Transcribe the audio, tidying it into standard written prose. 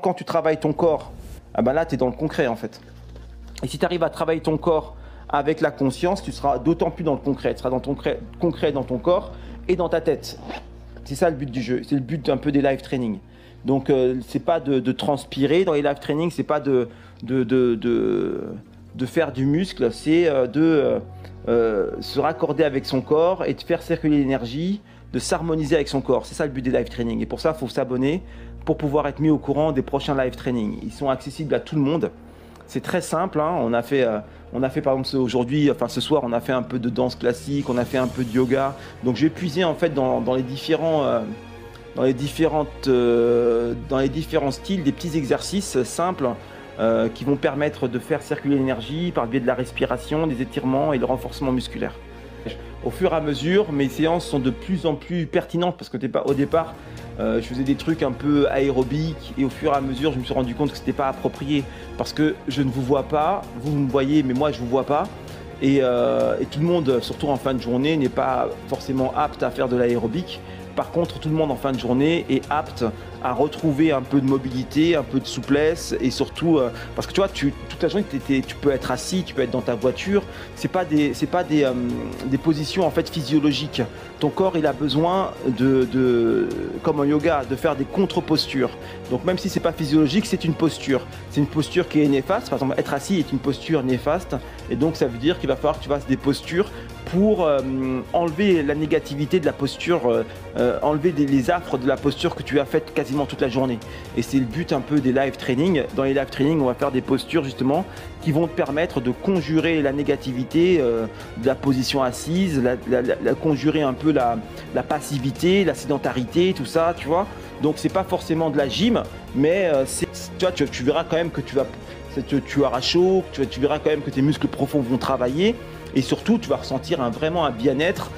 Quand tu travailles ton corps, ah ben là, tu es dans le concret en fait. Et si tu arrives à travailler ton corps avec la conscience, tu seras d'autant plus dans le concret. Tu seras dans ton concret dans ton corps et dans ta tête. C'est ça le but du jeu. C'est le but un peu des live training. Donc, c'est pas de transpirer dans les live training, c'est pas de faire du muscle, c'est de se raccorder avec son corps et de faire circuler l'énergie, de s'harmoniser avec son corps. C'est ça le but des live training. Et pour ça, il faut s'abonner pour pouvoir être mis au courant des prochains live training. Ils sont accessibles à tout le monde. C'est très simple, hein. On a fait par exemple aujourd'hui, enfin ce soir, on a fait un peu de danse classique, on a fait un peu de yoga. Donc j'ai puisé en fait dans les différents styles des petits exercices simples qui vont permettre de faire circuler l'énergie par le biais de la respiration, des étirements et le renforcement musculaire. Au fur et à mesure, mes séances sont de plus en plus pertinentes parce que au départ, je faisais des trucs un peu aérobiques et au fur et à mesure, je me suis rendu compte que ce n'était pas approprié parce que je ne vous vois pas, vous me voyez, mais moi je ne vous vois pas. Et tout le monde, surtout en fin de journée, n'est pas forcément apte à faire de l'aérobique. Par contre, tout le monde en fin de journée est apte à retrouver un peu de mobilité, un peu de souplesse et surtout parce que tu vois, toute la journée tu peux être assis, tu peux être dans ta voiture. C'est pas des positions en fait physiologiques. Ton corps il a besoin comme en yoga, de faire des contre-postures. Donc même si c'est pas physiologique, c'est une posture. C'est une posture qui est néfaste. Par exemple, être assis est une posture néfaste et donc ça veut dire qu'il va falloir que tu fasses des postures pour enlever la négativité de la posture, enlever les affres de la posture que tu as faite quasiment toute la journée. Et c'est le but un peu des live training. Dans les live training, on va faire des postures justement qui vont te permettre de conjurer la négativité de la position assise, conjurer un peu la passivité, la sédentarité, tout ça, tu vois. Donc c'est pas forcément de la gym, mais tu verras quand même que tu auras chaud, tu verras quand même que tes muscles profonds vont travailler. Et surtout, tu vas ressentir vraiment un bien-être